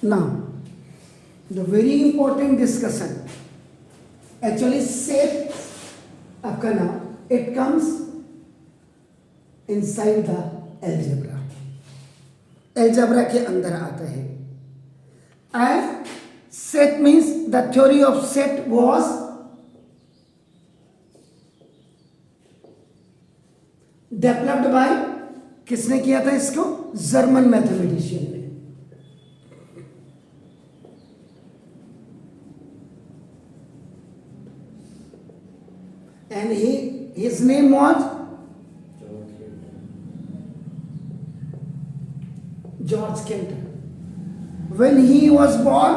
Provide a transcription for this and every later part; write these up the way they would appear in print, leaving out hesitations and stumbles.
Now, the very important discussion, actually set आपका नाम, it comes inside the algebra. Algebra के अंदर आता है. And set means the theory of set was developed by, किसने किया था इसको? जर्मन मैथमेटिशियन ने. And his name was George Cantor. When he was born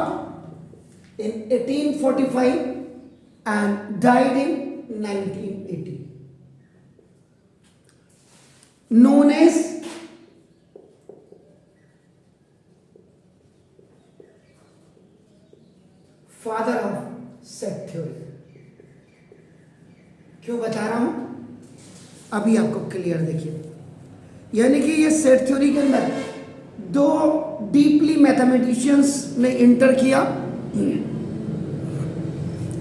in 1845 and died in 1980. Known as father of set theory. क्यों बता रहा हूं? अभी आपको क्लियर देखिए. यानी कि ये सेट थ्योरी के अंदर दो डीपली मैथमेटिशियंस ने इंटर किया.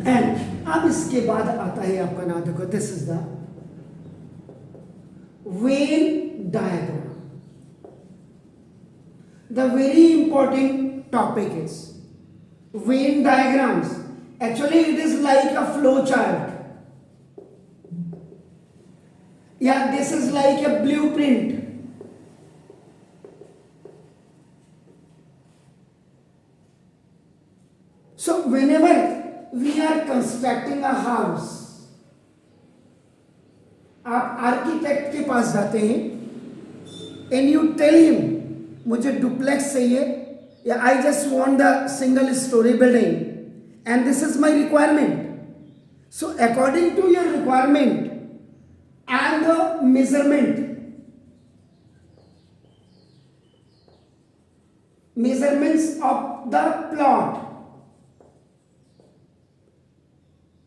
एंड अब इसके बाद आता है आपका नाम, देखो, this is the Venn diagram. The very important topic is Venn diagrams. Actually it is like a flow chart. Yeah, this is like a blueprint. So whenever we are constructing a house, आप architect के पास जाते हैं and you tell him मुझे duplex चाहिए या I just want the single story building and this is my requirement. So according to your requirement and the measurements of the plot,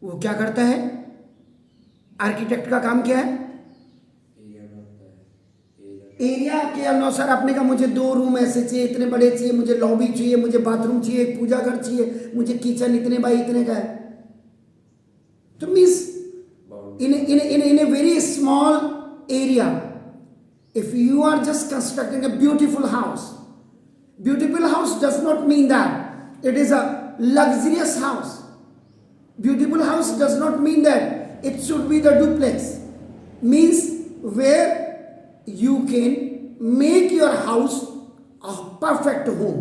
वो क्या करता है? आर्किटेक्ट का काम क्या है? एरिया के अनुसार आपने कहा मुझे 2 रूम ऐसे चाहिए, इतने बड़े चाहिए, मुझे लॉबी चाहिए, मुझे बाथरूम चाहिए, एक पूजा घर चाहिए, मुझे किचन इतने बाई इतने का है. तो means in a very small area, if you are just constructing a beautiful house does not mean that it is a luxurious house. Beautiful house does not mean that it should be the duplex. Means where you can make your house a perfect home.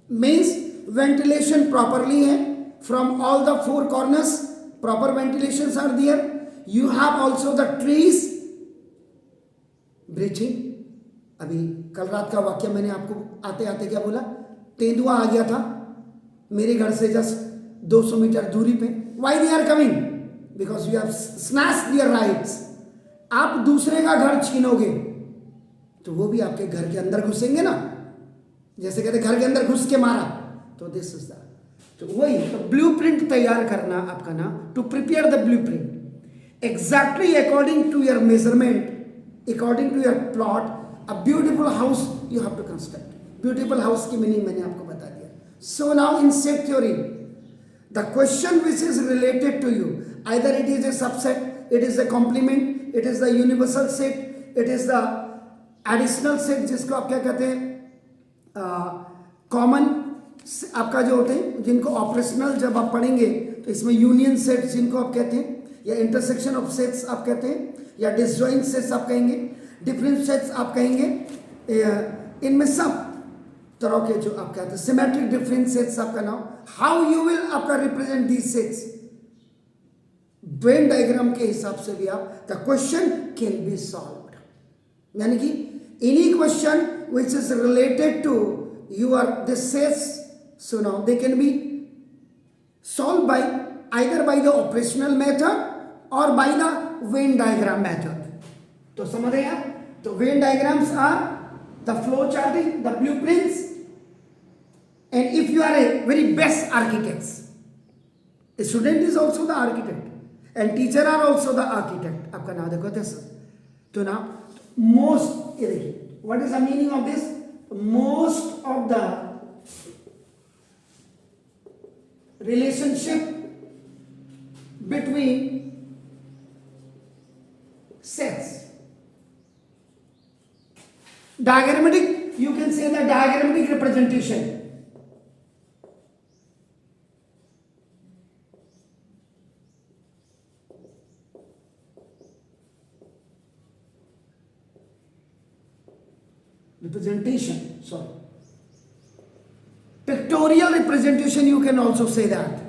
Means ventilation properly hai from all the 4 corners, proper ventilations are there. You have also the trees breathing. अभी कल रात का वाक्य मैंने आपको आते आते क्या बोला? तेंदुआ आ गया था मेरे घर से जस्ट 200 मीटर दूरी पे. Why they are coming? Because you have snatched their rights. आप दूसरे का घर छीनोगे तो वो भी आपके घर के अंदर घुसेंगे ना. जैसे कहते घर के अंदर घुस के मारा. तो दिस इज द, तो वही तो ब्लूप्रिंट तैयार करना आपका ना, to prepare the blueprint exactly according to your measurement, according to your plot, a beautiful house you have to construct. Beautiful house की मीनिंग मैंने आपको बता दिया. So now in set theory, the question which is related to you, either it is a subset, it is a complement, it is the universal set, it is the additional set, जिसको आप क्या कहते हैं, common आपका जो होते हैं, जिनको ऑपरेशनल जब आप पढ़ेंगे तो इसमें यूनियन सेट जिनको आप कहते हैं, या इंटरसेक्शन ऑफ सेट्स आप कहते हैं, या डिसजॉइंट सेट्स आप कहेंगे, डिफरेंट सेट्स आप कहेंगे. इनमें सब तरह के जो आप कहते हैं सिमेट्रिक डिफरेंट सेट्स आपका नाम. हाउ यू विल आपका represent these sets Venn diagram के हिसाब से भी आप the question can be solved. यानी कि any question which is related to your this sets, so now they can be solve by either by the operational method or by the Venn diagram method. तो समझ रहे हैं आप? तो Venn diagrams are the flow charting, the blueprints. And if you are a very best architect, a student is also the architect and teacher are also the architect. आपका नाम देखो कैसा. तो ना most, ये देखिए, what is the meaning of this? Most of the relationship between sets. Diagrammatic, you can say the diagrammatic representation. Sorry. Pictorial representation, you can also say that.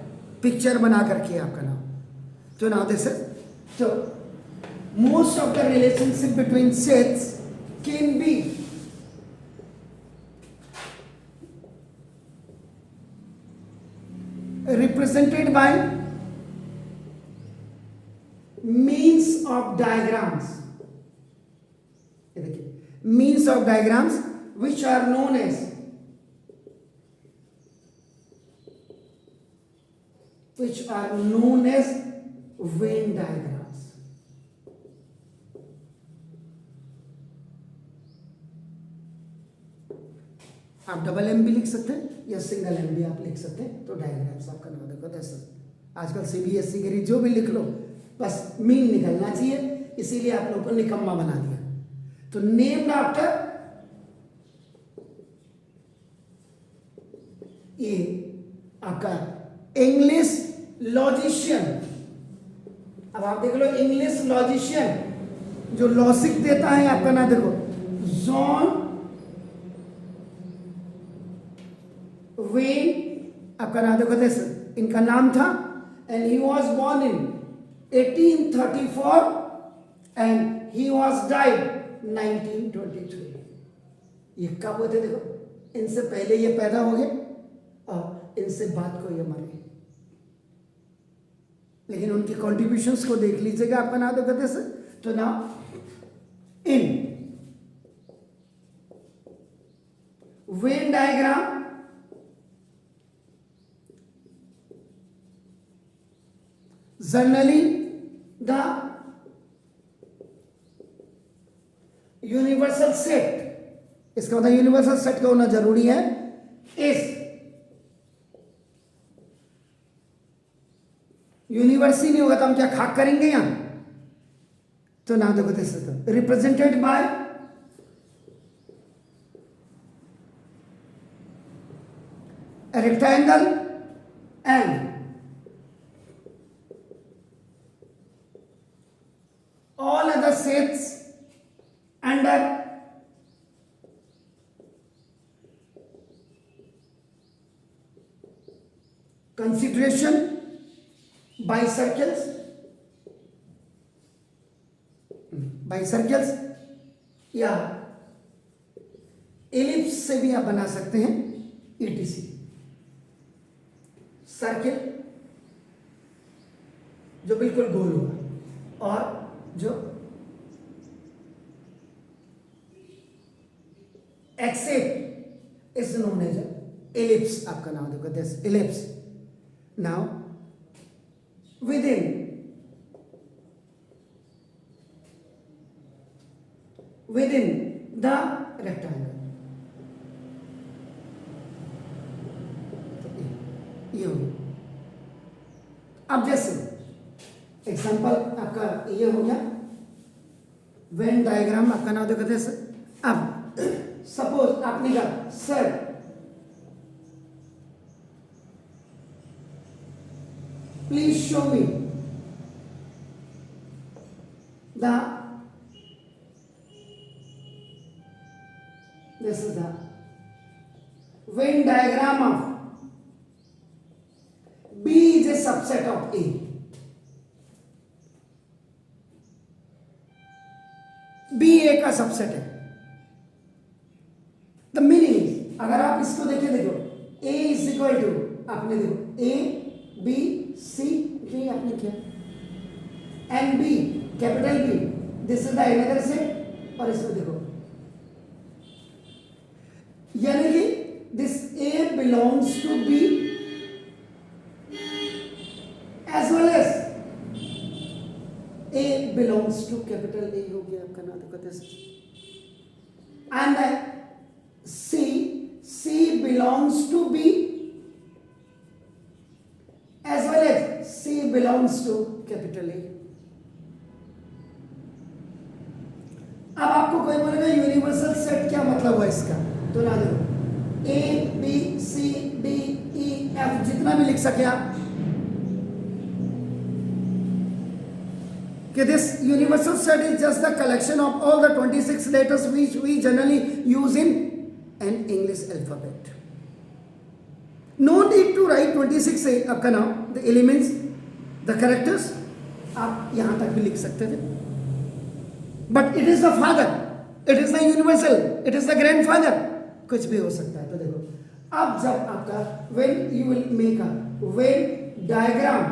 Picture बना करके आपका नाम. So now this is, so most of the relationship between sets can be represented by means of diagrams. ये देखिए, means of diagrams which are known as Venn diagrams. आप double M भी लिख सकते हैं या सिंगल एम भी आप लिख सकते हैं. तो डायग्राम्स आपका नाम देखो ऐसा. आजकल सीबीएसई के लिए जो भी लिख लो बस मीन निकलना चाहिए, इसीलिए आप लोगों को निकम्मा बना दिया. तो नेम्ड आफ्टर, ये आपका इंग्लिश लॉजिशियन. अब आप देख लो इंग्लिश लॉजिशियन जो लॉजिक देता है आपका नाम देखो जॉन वेन. आपका नाम देखो जैसे इनका नाम था and he was born in 1834 and he was died 1923. ये कब हुए थे देखो, इनसे पहले ये पैदा हो गए और इनसे बाद को ये मर गए. लेकिन उनके कॉन्ट्रीब्यूशंस को देख लीजिएगा आपका नाम देखो जैसे. तो ना in Venn diagram generally the universal set, इसका मतलब यूनिवर्सल सेट का होना जरूरी है. इस यूनिवर्स ही नहीं होगा तो हम क्या खाक करेंगे यहां. तो नाम देखो तो represented by rectangle and all other sets under consideration bicycles या एलिप्स से भी आप बना सकते हैं. ETC सर्किल जो बिल्कुल गोल होगा और जो except is known as ellipse. आपका नाम देखो this ellipse. Now within the rectangle, ये हो गया. अब जैसे एग्जाम्पल आपका ये हो गया वेन डायग्राम. आपका नाम देखो जैसे. अब सपोज आपने कहा sir please show me the this is the Venn diagram of B is a subset of A. B A का सबसेट है. द मीनिंग इज, अगर आप इसको देखिए देखो A इज इक्वल टू, आपने देखो A B C ये आपने किया and B capital B, this is the another set. और इसको देखो यानी कि this A belongs to B as well as A belongs to capital A हो गया आपका नाम देखो this. And C belongs to B belongs to capital A. अब आपको कोई बोलेगा यूनिवर्सल सेट क्या मतलब हुआ इसका, तो ना देखो A B C D E F जितना भी लिख सके आप, कि this universal set is just the collection of all the 26 letters which we generally use in an English alphabet. No need to write 26 से आपका नाम, the elements, the characters, आप यहाँ तक भी लिख सकते थे, but it is the father, it is the universal, it is the grandfather, कुछ भी हो सकता है। तो देखो अब जब आपका when you will make a Venn diagram,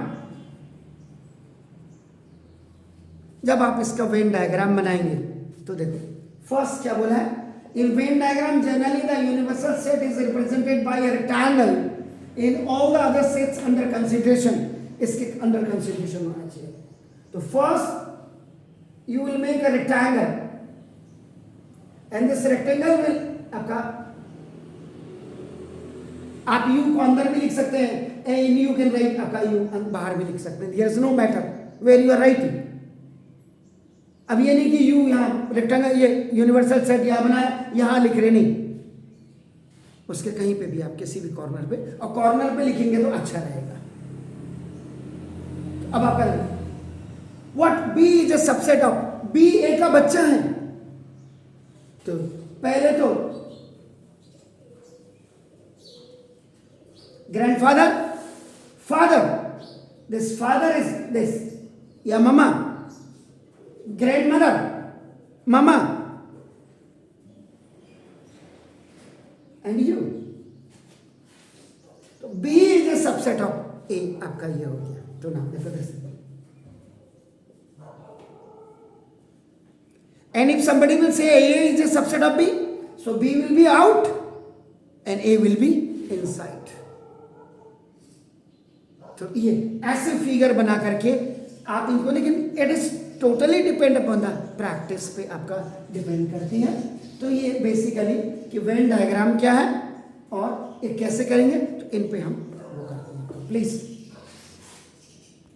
जब आप इसका वेन डायग्राम बनाएंगे तो देखो फर्स्ट क्या बोला है, in Venn diagram generally the universal set is represented by a rectangle in all the other sets under consideration, इसके अंडर कंसीडरेशन होना चाहिए। तो first you will make a rectangle and this rectangle will आपका, आप U को अंदर भी लिख सकते हैं, इन यू कैन राइट आपका यू बाहर भी लिख सकते हैं, there is no matter where you are writing. अब ये नहीं कि यू यहाँ रेक्टेंगल ये यूनिवर्सल सेट यहाँ बनाया यहाँ लिख रहे, नहीं, उसके कहीं पे भी आप किसी भी कॉर्नर पे, और कॉर्नर पे लिखेंगे तो अच्छा रहेगा। अब आप करें what B is a subset of, B A का बच्चा है, तो पहले तो grandfather, father, this father is this या mama, grandmother, mama, and you. तो B is a subset of A, आपका ये हो गया। तो नाम देखो this. And if somebody will say A is a subset of B, so B will be out and A will be inside. तो ये ऐसे फिगर बना करके आप इनको, लेकिन it is totally depend upon the practice पे आपका डिपेंड करती है। तो ये बेसिकली कि वेन डायग्राम क्या है और ये कैसे करेंगे, तो इन पे हम वो करते हैं। प्लीज